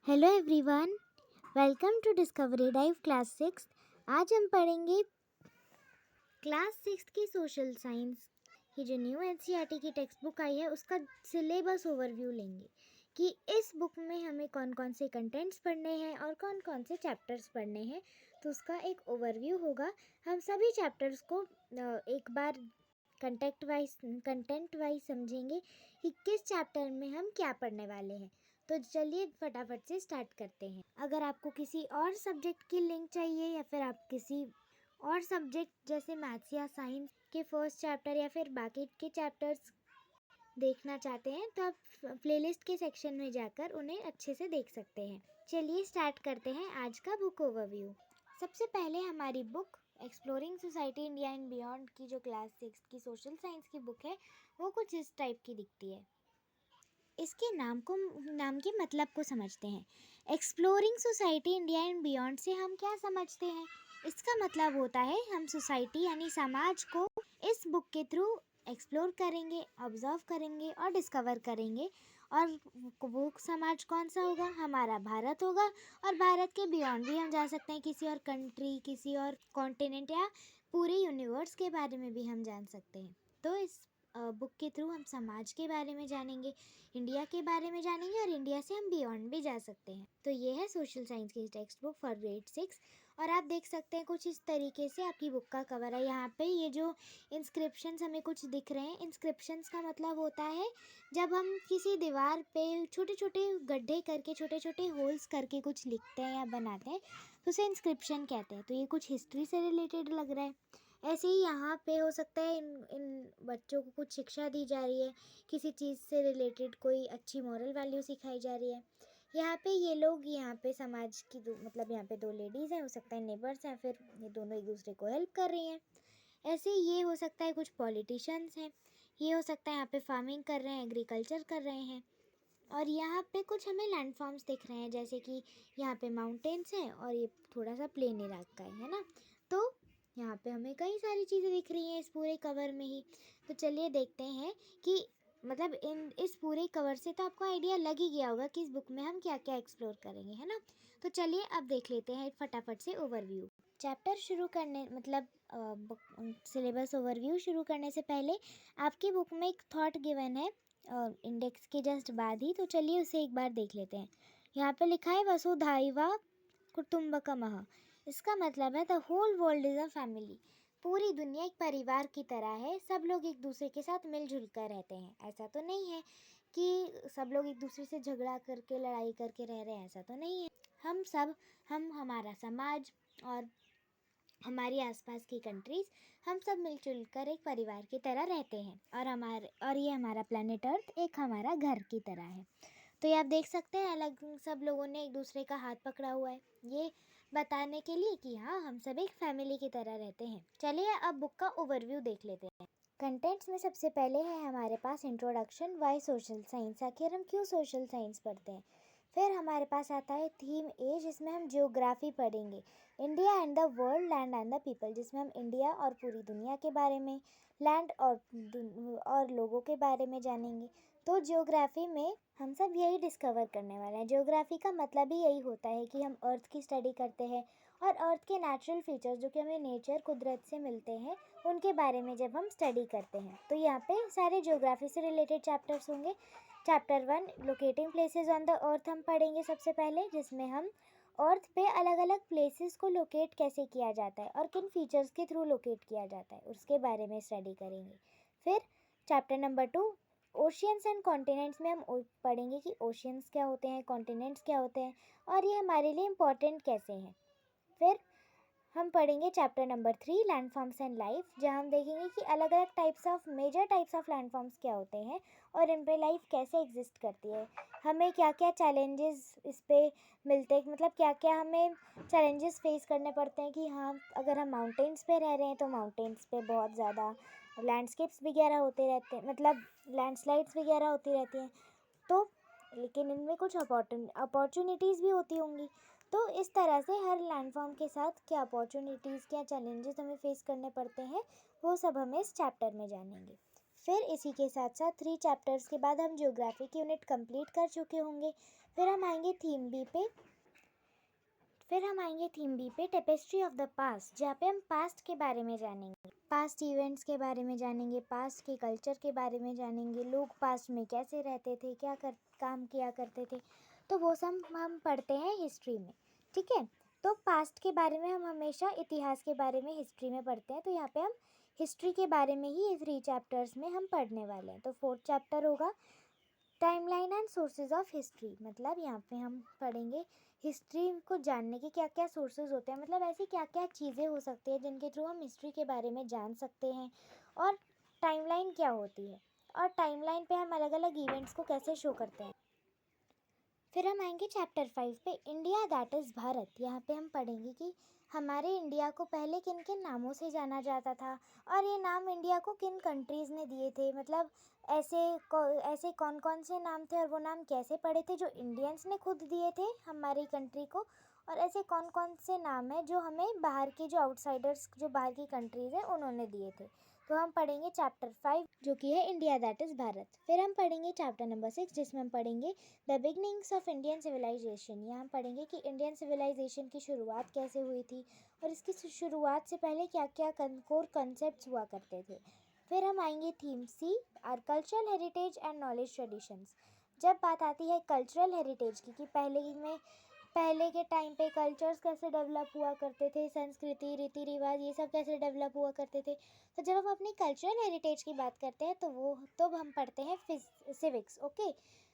Hello everyone, welcome to Discovery Dive class 6। आज हम पढ़ेंगे क्लास 6 की सोशल साइंस की जो न्यू एनसीईआरटी की टेक्स्ट बुक आई है उसका सिलेबस ओवरव्यू लेंगे कि इस बुक में हमें कौन कौन से कंटेंट्स पढ़ने हैं और कौन कौन से चैप्टर्स पढ़ने हैं। तो उसका एक ओवरव्यू होगा। हम सभी चैप्टर्स को एक बार कंटेंट वाइज समझेंगे कि किस चैप्टर में हम क्या पढ़ने वाले हैं। तो चलिए फटाफट से स्टार्ट करते हैं। अगर आपको किसी और सब्जेक्ट की लिंक चाहिए या फिर आप किसी और सब्जेक्ट जैसे मैथ्स या साइंस के फर्स्ट चैप्टर या फिर बाकी के चैप्टर्स देखना चाहते हैं तो आप प्लेलिस्ट के सेक्शन में जाकर उन्हें अच्छे से देख सकते हैं। चलिए स्टार्ट करते हैं आज का बुक ओवरव्यू। सबसे पहले हमारी book exploring society India and beyond की जो क्लास 6 की सोशल साइंस की बुक है वो कुछ इस टाइप की दिखती है। इसके नाम के मतलब को समझते हैं। Exploring society India and beyond से हम क्या समझते हैं? इसका मतलब होता है हम सोसाइटी यानी समाज को इस बुक के थ्रू एक्सप्लोर करेंगे, ऑब्जर्व करेंगे और डिस्कवर करेंगे। और वो समाज कौन सा होगा? हमारा भारत होगा। और भारत के बियॉन्ड भी हम जा सकते हैं, किसी और कंट्री, किसी और कॉन्टिनेंट या पूरे यूनिवर्स के बारे में भी हम जान सकते हैं। तो इस बुक के थ्रू हम समाज के बारे में जानेंगे, इंडिया के बारे में जानेंगे और इंडिया से हम बियॉन्ड भी जा सकते हैं। तो ये है सोशल साइंस की टेक्स्ट बुक फॉर ग्रेड 6। और आप देख सकते हैं कुछ इस तरीके से आपकी बुक का कवर है। यहाँ पे ये जो इंस्क्रिप्शंस हमें कुछ दिख रहे हैं, इंस्क्रिप्शंस का मतलब होता है जब हम किसी दीवार पे छोटे छोटे गड्ढे करके, छोटे छोटे होल्स करके कुछ लिखते हैं या बनाते हैं तो उसे इंस्क्रिप्शन कहते हैं। तो ये कुछ हिस्ट्री से रिलेटेड लग रहा है। ऐसे ही यहाँ पे हो सकता है इन बच्चों को कुछ शिक्षा दी जा रही है, किसी चीज़ से रिलेटेड कोई अच्छी मॉरल वैल्यू सिखाई जा रही है। यहाँ पे ये लोग यहाँ पे समाज की मतलब यहाँ पे दो लेडीज़ हैं, हो सकता है नेबर्स हैं, फिर ये दोनों एक दूसरे को हेल्प कर रही हैं। ऐसे ही ये हो सकता है कुछ पॉलिटिशियंस हैं, ये हो सकता है यहाँ पे फार्मिंग कर रहे हैं, एग्रीकल्चर कर रहे हैं। और यहाँ पे कुछ हमें लैंडफॉर्म्स दिख रहे हैं, जैसे कि यहाँ पे माउंटेन्स हैं और ये थोड़ा सा प्लेन इलाका है ना। तो यहाँ पे हमें कई सारी चीज़ें दिख रही हैं इस पूरे कवर में ही। तो चलिए देखते हैं कि मतलब इस पूरे कवर से तो आपको आइडिया लग ही गया होगा कि इस बुक में हम क्या क्या एक्सप्लोर करेंगे, है ना। तो चलिए अब देख लेते हैं फटाफट से ओवरव्यू। चैप्टर शुरू करने मतलब सिलेबस ओवरव्यू शुरू करने से पहले आपकी बुक में एक थॉट गिवन है इंडेक्स के जस्ट बाद ही। तो चलिए उसे एक बार देख लेते हैं। यहाँ पे लिखा है वसुधैव कुटुम्बकम। इसका मतलब है the whole world is a family. पूरी दुनिया एक परिवार की तरह है, सब लोग एक दूसरे के साथ मिलजुल कर रहते हैं। ऐसा तो नहीं है कि सब लोग एक दूसरे से झगड़ा करके, लड़ाई करके रह रहे हैं, ऐसा तो नहीं है। हम हमारा समाज और हमारी आसपास की कंट्रीज़, हम सब मिलजुल कर एक परिवार की तरह रहते हैं। और ये हमारा प्लेनेट अर्थ एक हमारा घर की तरह है। तो ये आप देख सकते हैं अलग सब लोगों ने एक दूसरे का हाथ पकड़ा हुआ है, ये बताने के लिए कि हाँ हम सब एक फैमिली की तरह रहते हैं। चलिए अब बुक का ओवरव्यू देख लेते हैं। कंटेंट्स में सबसे पहले है हमारे पास इंट्रोडक्शन, वाई सोशल साइंस, आखिर हम क्यों सोशल साइंस पढ़ते हैं। फिर हमारे पास आता है थीम ए, जिसमें हम जियोग्राफी पढ़ेंगे, India and the world, land and the people, जिसमें हम इंडिया और पूरी दुनिया के बारे में, लैंड और लोगों के बारे में जानेंगे। तो जियोग्राफी में हम सब यही डिस्कवर करने वाले हैं। जियोग्राफी का मतलब ही यही होता है कि हम अर्थ की स्टडी करते हैं और अर्थ के नेचुरल फीचर्स जो कि हमें नेचर, कुदरत से मिलते हैं, उनके बारे में जब हम स्टडी करते हैं। तो यहाँ पे सारे जियोग्राफी से रिलेटेड चैप्टर्स होंगे। Chapter 1 locating places on the earth हम पढ़ेंगे सबसे पहले, जिसमें हम अर्थ पे अलग अलग प्लेसेस को लोकेट कैसे किया जाता है और किन फीचर्स के थ्रू लोकेट किया जाता है उसके बारे में स्टडी करेंगे। फिर chapter number 2 oceans and continents में हम पढ़ेंगे कि ओशियंस क्या होते हैं, कॉन्टिनेंट्स क्या होते हैं और ये हमारे लिए इम्पॉर्टेंट कैसे हैं। फिर हम पढ़ेंगे chapter number 3 landforms and life, जहाँ हम देखेंगे कि अलग अलग मेजर टाइप्स ऑफ लैंडफॉर्म्स क्या होते हैं और इन पे लाइफ कैसे एग्जिस्ट करती है, हमें क्या क्या चैलेंजेस इस पे मिलते हैं, मतलब क्या क्या हमें चैलेंजेस फेस करने पड़ते हैं कि हाँ अगर हम माउंटेन्स पे रह रहे हैं तो माउंटेन्स पे बहुत ज़्यादा लैंडस्केप्स वगैरह होते रहते हैं, मतलब लैंडस्लाइड्स वगैरह होती रहती हैं। तो लेकिन इनमें कुछ अपॉर्चुनिटीज़ भी होती होंगी। तो इस तरह से हर लैंडफॉर्म के साथ क्या अपॉर्चुनिटीज़, क्या चैलेंजेस हमें फेस करने पड़ते हैं, वो सब हमें इस चैप्टर में जानेंगे। फिर इसी के साथ साथ 3 चैप्टर्स के बाद हम ज्योग्राफी की यूनिट कंप्लीट कर चुके होंगे। फिर हम आएंगे थीम बी पे टेपेस्ट्री ऑफ द पास्ट, जहाँ पे हम पास्ट के बारे में जानेंगे, पास्ट इवेंट्स के बारे में जानेंगे, पास्ट के कल्चर के बारे में जानेंगे, लोग पास्ट में कैसे रहते थे, काम किया करते थे। तो वो सब हम पढ़ते हैं हिस्ट्री में, ठीक है। तो पास्ट के बारे में हम हमेशा इतिहास के बारे में हिस्ट्री में पढ़ते हैं, तो यहाँ पे हम हिस्ट्री के बारे में ही 3 चैप्टर्स में हम पढ़ने वाले हैं। तो 4th चैप्टर होगा timeline and sources of history, मतलब यहाँ पे हम पढ़ेंगे हिस्ट्री को जानने के क्या क्या सोर्सेज होते हैं, मतलब ऐसी क्या क्या चीज़ें हो सकती है जिनके थ्रू हम हिस्ट्री के बारे में जान सकते हैं, और टाइमलाइन क्या होती है, और टाइमलाइन पे हम अलग अलग इवेंट्स को कैसे शो करते हैं। फिर हम आएंगे चैप्टर 5 पे, इंडिया दैट इज़ भारत। यहाँ पे हम पढ़ेंगे कि हमारे इंडिया को पहले किन किन नामों से जाना जाता था, और ये नाम इंडिया को किन कंट्रीज़ ने दिए थे, मतलब ऐसे कौन कौन से नाम थे और वो नाम कैसे पड़े थे जो इंडियंस ने खुद दिए थे हमारी कंट्री को, और ऐसे कौन कौन से नाम हैं जो हमें बाहर के जो आउटसाइडर्स, जो बाहर की कंट्रीज़ हैं, उन्होंने दिए थे। तो हम पढ़ेंगे चैप्टर 5 जो कि है इंडिया दैट इज़ भारत। फिर हम पढ़ेंगे चैप्टर नंबर 6 जिसमें हम पढ़ेंगे the beginnings of Indian civilisation. यहाँ हम पढ़ेंगे कि इंडियन सिविलाइजेशन की शुरुआत कैसे हुई थी, और इसकी शुरुआत से पहले क्या क्या कोर कॉन्सेप्ट्स हुआ करते थे। फिर हम आएंगे theme C, are cultural heritage and knowledge traditions. जब बात आती है कल्चरल हेरिटेज की, कि पहले के टाइम पे कल्चर्स कैसे डेवलप हुआ करते थे, संस्कृति, रीति रिवाज, ये सब कैसे डेवलप हुआ करते थे। तो जब हम अपनी कल्चरल हेरिटेज की बात करते हैं तो हम पढ़ते हैं सिविक्स, ओके।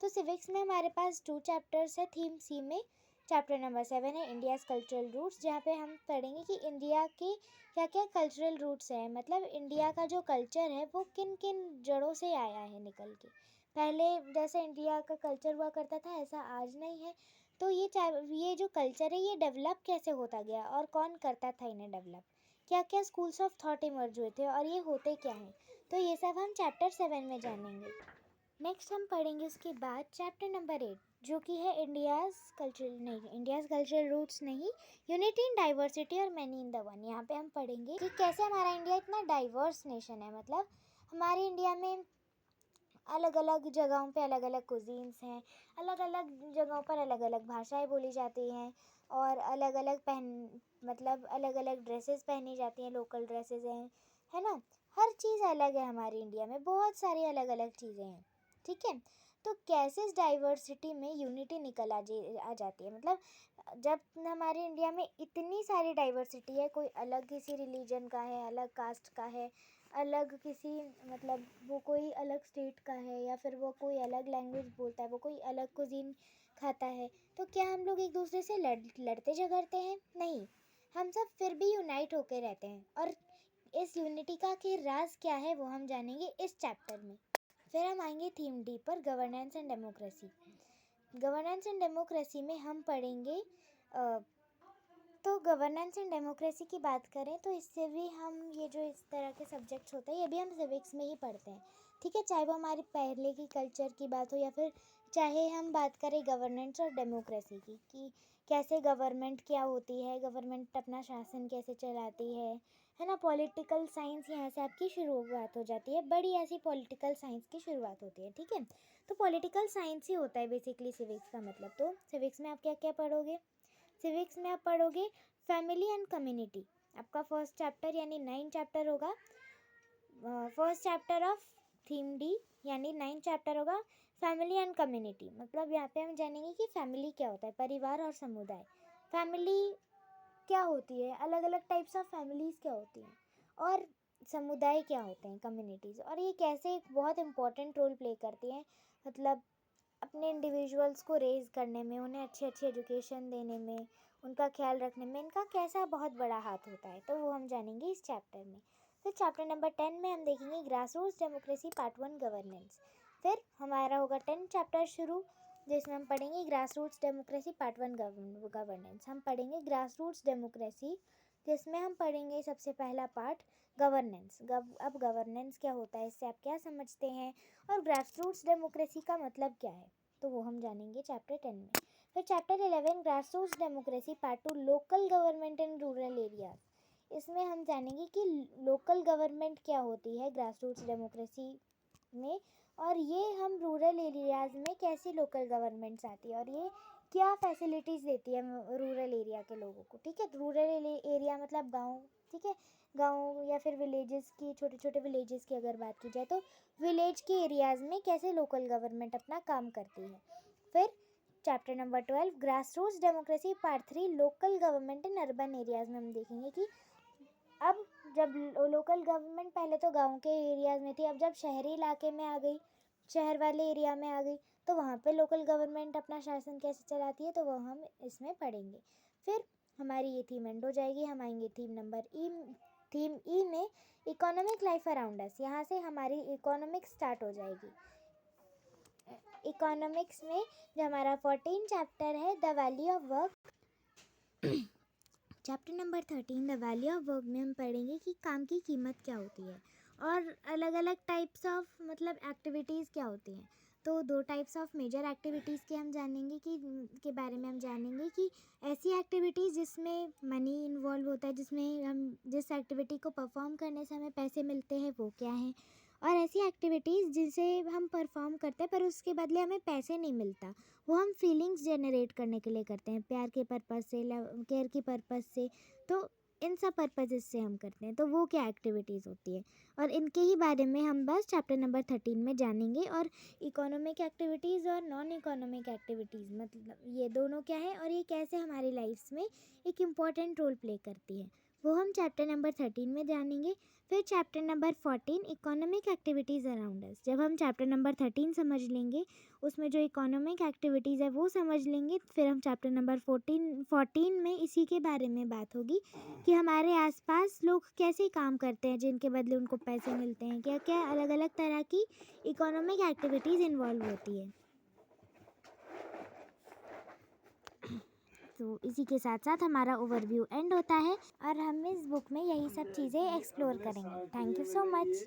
तो सिविक्स में हमारे पास 2 चैप्टर्स है थीम सी में। चैप्टर नंबर 7 है इंडियाज़ कल्चरल रूट्स, जहाँ पे हम पढ़ेंगे कि इंडिया के क्या क्या कल्चरल रूट्स हैं, मतलब इंडिया का जो कल्चर है वो किन किन जड़ों से आया है निकल के। पहले जैसे इंडिया का कल्चर हुआ करता था ऐसा आज नहीं है। तो ये जो कल्चर है ये डेवलप कैसे होता गया, और कौन करता था इन्हें डेवलप, क्या क्या स्कूल्स ऑफ थॉट इमर्ज हुए थे, और ये होते क्या हैं। तो ये सब हम चैप्टर 7 में जानेंगे। नेक्स्ट हम पढ़ेंगे उसके बाद चैप्टर नंबर 8 जो कि है इंडियाज़ कल्चरल रूट्स नहीं, यूनिटी इन डाइवर्सिटी और मैनी इन द वन। यहाँ पे हम पढ़ेंगे कि कैसे हमारा इंडिया इतना डाइवर्स नेशन है, मतलब हमारे इंडिया में अलग अलग जगहों पे अलग अलग कुजीन्स हैं, अलग अलग जगहों पर अलग अलग भाषाएं बोली जाती हैं, और अलग अलग ड्रेसेस पहनी जाती हैं, लोकल ड्रेसेस हैं, है ना। हर चीज़ अलग है हमारे इंडिया में, बहुत सारी अलग अलग चीज़ें हैं, ठीक है। तो कैसे इस डाइवर्सिटी में यूनिटी निकल आ जाती है, मतलब जब हमारे इंडिया में इतनी सारी डाइवर्सिटी है, कोई अलग किसी रिलीजन का है, अलग कास्ट का है, अलग किसी मतलब वो कोई अलग स्टेट का है, या फिर वो कोई अलग लैंग्वेज बोलता है, वो कोई अलग कुजीन खाता है, तो क्या हम लोग एक दूसरे से लड़ते झगड़ते हैं? नहीं, हम सब फिर भी यूनाइट होकर रहते हैं, और इस यूनिटी का आखिर राज क्या है वो हम जानेंगे इस चैप्टर में। फिर हम आएंगे थीम डी पर, governance and democracy. Governance and democracy में हम पढ़ेंगे तो गवर्नेंस एंड डेमोक्रेसी की बात करें तो इससे भी हम ये जो इस तरह के सब्जेक्ट्स होते हैं ये भी हम सिविक्स में ही पढ़ते हैं, ठीक है। चाहे वो हमारी पहले की कल्चर की बात हो, या फिर चाहे हम बात करें गवर्नेंस और डेमोक्रेसी की, कि कैसे गवर्नमेंट क्या होती है, गवर्नमेंट अपना शासन कैसे चलाती है ना। पॉलिटिकल साइंस यहाँ से आपकी शुरुआत हो जाती है, बड़ी ऐसी पॉलिटिकल साइंस की शुरुआत होती है, ठीक है। तो पॉलिटिकल साइंस ही होता है बेसिकली सिविक्स का मतलब। तो सिविक्स में आप क्या क्या पढ़ोगे? सिविक्स में आप पढ़ोगे फैमिली एंड कम्युनिटी, आपका फर्स्ट चैप्टर यानी 9 चैप्टर होगा। First chapter of theme D यानी 9 चैप्टर होगा फैमिली एंड कम्युनिटी, मतलब यहाँ पे हम जानेंगे कि फैमिली क्या होता है, परिवार और समुदाय। फैमिली क्या होती है, अलग अलग टाइप्स ऑफ फैमिलीज़ क्या होती हैं, और समुदाय क्या होते हैं, कम्युनिटीज़, और ये कैसे एक बहुत इंपॉर्टेंट रोल प्ले करती हैं, मतलब अपने इंडिविजुअल्स को रेज़ करने में, उन्हें अच्छी अच्छी एजुकेशन देने में, उनका ख्याल रखने में इनका कैसा बहुत बड़ा हाथ होता है। तो वो हम जानेंगे इस चैप्टर में। फिर चैप्टर नंबर 10 में हम देखेंगे grass roots democracy part 1 governance. फिर हमारा होगा 10 चैप्टर शुरू, जिसमें हम पढ़ेंगे grass roots democracy part 1 governance. हम पढ़ेंगे ग्रास रूट्स डेमोक्रेसी, जिसमें हम पढ़ेंगे सबसे पहला पार्ट गवर्नेंस। अब गवर्नेंस क्या होता है, इससे आप क्या समझते हैं, और ग्रास रूट्स डेमोक्रेसी का मतलब क्या है, तो वो हम जानेंगे चैप्टर 10 में। फिर chapter 11 grass roots democracy part 2 local government in rural areas. इसमें हम जानेंगे कि लोकल गवर्नमेंट क्या होती है ग्रास रूट्स डेमोक्रेसी में, और ये हम रूरल एरियाज़ में कैसे लोकल गवर्नमेंट्स आती है और ये क्या फैसिलिटीज़ देती है रूरल एरिया के लोगों को। ठीक है, रूरल एरिया मतलब गाँव। ठीक है, गाँव या फिर विलेजेस की, छोटे छोटे विलेजेस की अगर बात की जाए तो विलेज के एरियाज़ में कैसे लोकल गवर्नमेंट अपना काम करती है। फिर chapter number 12 grass roots democracy part 3 local government in urban areas में हम देखेंगे कि अब जब लोकल गवर्नमेंट पहले तो गांव के एरियाज़ में थी, अब जब शहरी इलाके में आ गई, शहर वाले एरिया में आ गई, तो वहाँ पे लोकल गवर्नमेंट अपना शासन कैसे चलाती है, तो वो हम इसमें पढ़ेंगे। फिर हमारी ये थीम एंड हो जाएगी, हम आएंगे थीम नंबर ई। थीम ई में इकोनॉमिक लाइफ अराउंड अस, यहाँ से हमारी इकोनॉमिक्स स्टार्ट हो जाएगी। इकोनॉमिक्स में जो हमारा 14 चैप्टर है the value of work, chapter number 13 the value of work में हम पढ़ेंगे कि काम की कीमत क्या होती है और अलग अलग टाइप्स ऑफ मतलब एक्टिविटीज़ क्या होती हैं। तो 2 टाइप्स ऑफ मेजर एक्टिविटीज़ के हम जानेंगे कि के बारे में हम जानेंगे कि ऐसी एक्टिविटीज़ जिसमें मनी इन्वॉल्व होता है, जिसमें हम जिस एक्टिविटी को परफॉर्म करने से हमें पैसे मिलते हैं वो क्या हैं, और ऐसी एक्टिविटीज़ जिसे हम परफॉर्म करते हैं पर उसके बदले हमें पैसे नहीं मिलता, वो हम फीलिंग्स जनरेट करने के लिए करते हैं, प्यार के पर्पज़ से, लव केयर की पर्पज़ से, तो इन सब पर्पज़ से हम करते हैं, तो वो क्या एक्टिविटीज़ होती है और इनके ही बारे में हम बस चैप्टर नंबर 13 में जानेंगे। और इकोनॉमिक एक्टिविटीज़ और नॉन इकोनॉमिक एक्टिविटीज़ मतलब ये दोनों क्या है और ये कैसे हमारी लाइफ्स में एक इम्पॉर्टेंट रोल प्ले करती है, वो हम चैप्टर नंबर 13 में जानेंगे। फिर chapter number 14 economic activities around us, जब हम चैप्टर नंबर 13 समझ लेंगे, उसमें जो इकोनॉमिक एक्टिविटीज़ है वो समझ लेंगे, फिर हम चैप्टर नंबर 14 में इसी के बारे में बात होगी कि हमारे आसपास लोग कैसे काम करते हैं जिनके बदले उनको पैसे मिलते हैं, क्या क्या अलग अलग तरह की इकोनॉमिक एक्टिविटीज़ इन्वॉल्व होती है। तो इसी के साथ साथ हमारा ओवरव्यू एंड होता है और हम इस बुक में यही सब चीज़ें एक्सप्लोर करेंगे। Thank you so much.